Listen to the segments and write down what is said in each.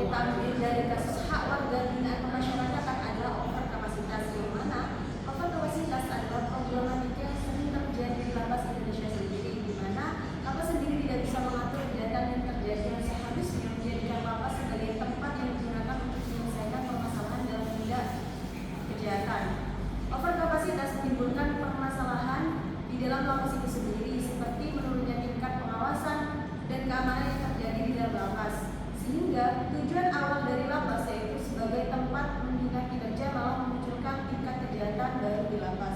tampil dari kasus hak warga binaan pemasyarakatan adalah over kapasitas, yang mana over kapasitas adalah problematika yang sering terjadi di lapas Indonesia sendiri, di mana lapas sendiri tidak bisa mengatur kegiatan yang terjadi yang seharusnya menjadikan lapas sebagai tempat yang digunakan untuk menyelesaikan permasalahan dalam tindak kejahatan. Over kapasitas menimbulkan permasalahan di dalam lapas itu sendiri, seperti menurunnya tingkat pengawasan dan keamanan yang terjadi di dalam lapas, sehingga tujuan awal dari lapas yaitu sebagai tempat membina kinerja malah memunculkan tingkat kejahatan baru di lapas.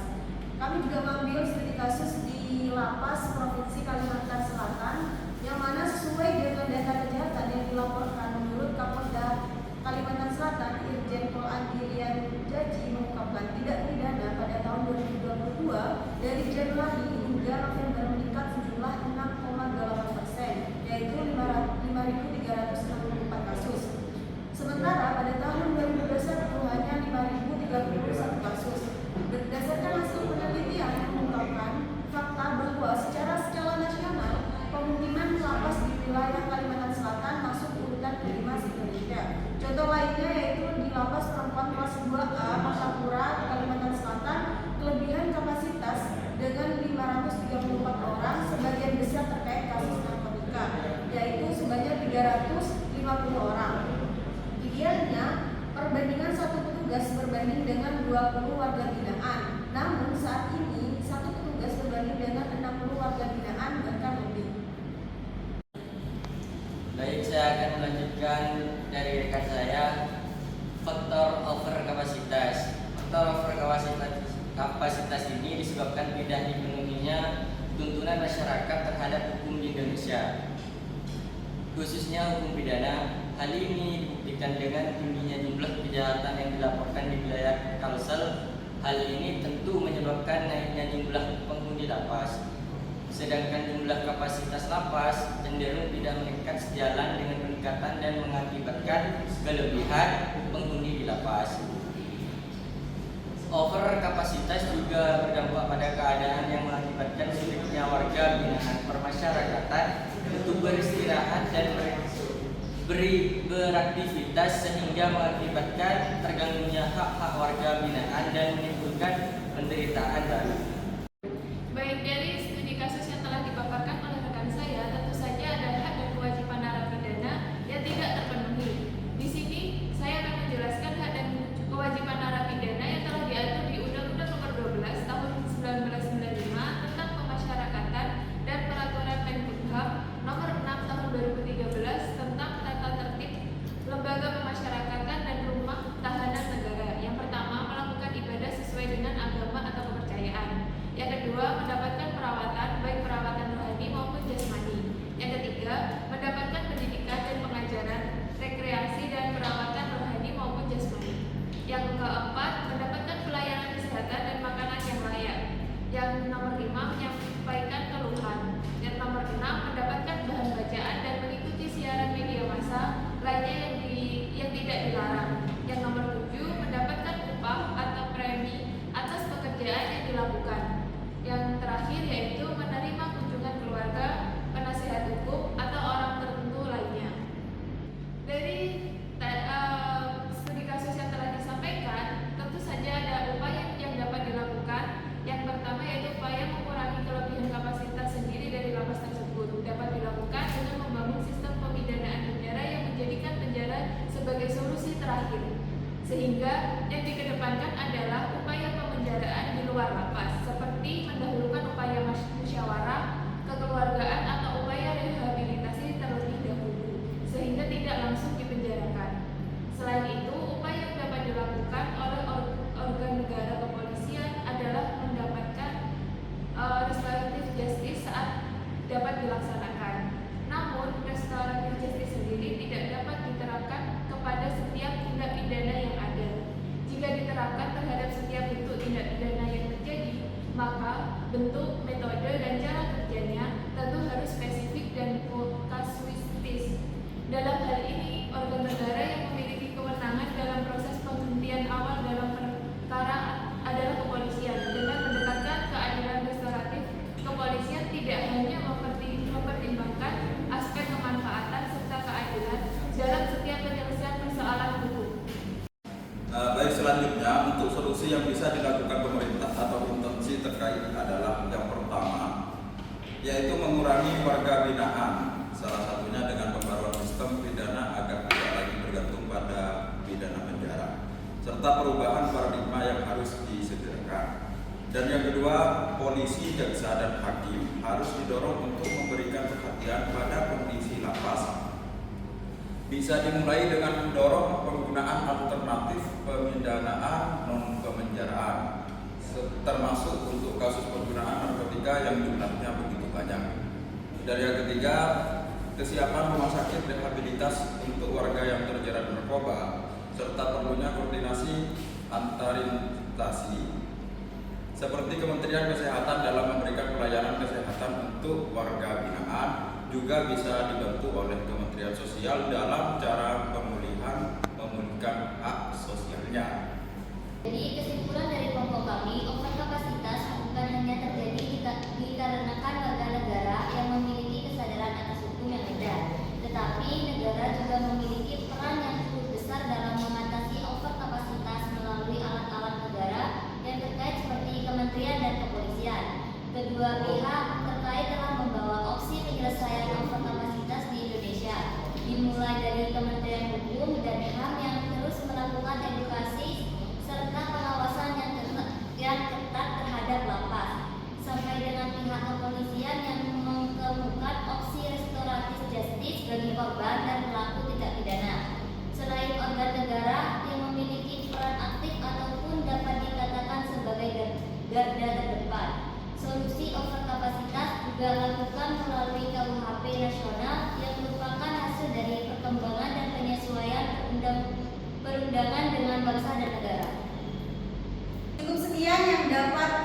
Kami juga mengambil studi kasus di lapas Provinsi Kalimantan Selatan, yang mana sesuai dengan data kejahatan yang dilaporkan menurut Kapolda Kalimantan Selatan, Irjen Pol Andirian Jaji mengungkapkan tindak pidana pada tahun 2022 dari Januari hingga November meningkat sejumlah 6,8%, yaitu 5.364 kasus. Sementara pada tahun 2021 hanya 5.031 kasus. Berdasarkan hasil penelitian yang mengungkapkan fakta bahwa secara skala nasional pemukiman lapas di wilayah Kalimantan Selatan masuk urutan kelima se-Indonesia. Contoh lainnya yaitu di lapas perempuan kelas 2A Martapura, Kalimantan Selatan, kelebihan kapasitas dengan 534 orang, sebagian besar terkait kasus narkotika, yaitu sebanyak 350 orang. Idealnya, perbandingan satu petugas berbanding dengan 20 warga binaan. Namun saat ini satu petugas berbanding dengan 60 warga binaan, bahkan lebih. Baik, saya akan melanjutkan dari rekan saya, faktor over kapasitas. Faktor over kapasitas ini disebabkan tidak dipenuhinya tuntunan masyarakat terhadap hukum di Indonesia, khususnya hukum pidana. Hal ini dibuktikan dengan tingginya jumlah kejahatan yang dilaporkan di wilayah Kalsel. Hal ini tentu menyebabkan naiknya jumlah penghuni lapas, sedangkan jumlah kapasitas lapas cenderung tidak meningkat sejalan dengan peningkatan dan mengakibatkan kelebihan penghuni di lapas. Over kapasitas juga berdampak pada keadaan yang mengakibatkan sulitnya warga binaan permasyarakatan untuk beristirahat dan beraktivitas, sehingga mengakibatkan terganggunya hak-hak warga binaan dan menimbulkan penderitaan baru. Baik, dari studi kasus yang telah dipaparkan oleh rekan saya, tentu saja ada hak dan kewajiban narapidana yang tidak terpenuhi. Di sini saya akan menjelaskan hak dan kewajiban narapidana yang telah diatur di Undang-Undang Nomor 12 Tahun 1995 tentang Pemasyarakatan dan Peraturan Menkumham Nomor 6 Tahun 2013 tentang tata tertib lembaga pemasyarakatan dan rumah tahanan negara. Yang pertama, melakukan ibadah sesuai dengan agama atau kepercayaan. Yang kedua, mendapatkan perawatan, baik perawatan rohani maupun jasmani. Yang ketiga, mendapatkan pendidikan dan pengajaran, rekreasi dan perawatan rohani maupun jasmani. Yang keempat, mendapatkan pelayanan kesehatan dan makanan yang layak. Yang nomor 5, menyampaikan keluhan. Yang nomor 6, mendapatkan bahan bacaan dan mengikuti siaran media massa lainnya yang tidak dilarang. Yang nomor 7, mendapatkan upah atau premi atas pekerjaan yang dilakukan. Yang terakhir yaitu menerima kunjungan keluarga, penasehat hukum, atau orang tertentu lainnya. Dari studi kasus yang telah disampaikan, tentu saja ada upaya yang dapat dilakukan. Yang pertama yaitu upaya mengurangi kelebihan kapasitas sendiri dari lapas tersebut. Dapat dilakukan dengan membangun sistem pemidanaan penjara yang menjadikan penjara sebagai solusi terakhir, sehingga yang dikedepankan adalah upaya pemenjaraan di luar lapas, seperti mendahulukan upaya musyawarah, kekeluargaan, atau upaya rehabilitasi terlebih dahulu, sehingga tidak langsung dipenjarakan. Selain itu, upaya yang dapat dilakukan oleh organ negara kepolisian adalah mendapatkan restoratif justice saat dapat dilaksanakan. Namun, restoratif justice sendiri tidak dapat diterapkan kepada setiap tindak pidana yang ada. Jika diterapkan terhadap setiap bentuk tindak pidana yang terjadi, maka bentuk, metode, dan cara kerjanya tentu harus spesifik dan kasuistis. Dalam hal ini, organ negara yang memiliki kewenangan dalam proses penghentian awal dalam perkara adalah kepolisian. Dengan mendekatkan keadilan restoratif, kepolisian tidak hanya mempertimbangkan aspek kemanfaatan serta keadilan dalam setiap penyelesaian serta perubahan paradigma yang harus disegerakan. Dan yang kedua, polisi, jaksa, dan hakim harus didorong untuk memberikan perhatian pada kondisi lapas. Bisa dimulai dengan mendorong penggunaan alternatif pemindanaan non-pemenjaraan, termasuk untuk kasus penggunaan narkotika yang jumlahnya begitu banyak. Dan yang ketiga, kesiapan rumah sakit rehabilitas untuk warga yang terjerat narkoba, serta perlunya koordinasi antar instansi seperti Kementerian Kesehatan dalam memberikan pelayanan kesehatan untuk warga binaan, juga bisa dibantu oleh Kementerian Sosial dalam cara memulihkan hak sosialnya. Jadi kesimpulan dari kelompok kami, overkapasitas bukan hanya terjadi dikarenakan warga negara yang memiliki kesadaran atas hukum yang rendah, tetapi negara juga memiliki peran yang cukup besar dalam mengatasi overkapasitas melalui alat-alat negara yang terkait seperti kementerian dan kepolisian. Kedua pihak terkait telah membawa opsi penyelesaian overkapasitas di Indonesia, dimulai dari Kementerian Hukum dan HAM yang terus melakukan edukasi serta pengawasan yang ketat terhadap lapas, sampai dengan pihak kepolisian yang mengemukakan opsi restoratif justice bagi korban dan pelaku tindak pidana. Selain organ negara yang memiliki peran aktif ataupun dapat dikatakan sebagai garda terdepan, solusi overkapasitas juga dilakukan melalui KUHP nasional yang merupakan hasil dari perkembangan dan penyesuaian perundangan dengan bangsa dan negara. Cukup sekian yang dapat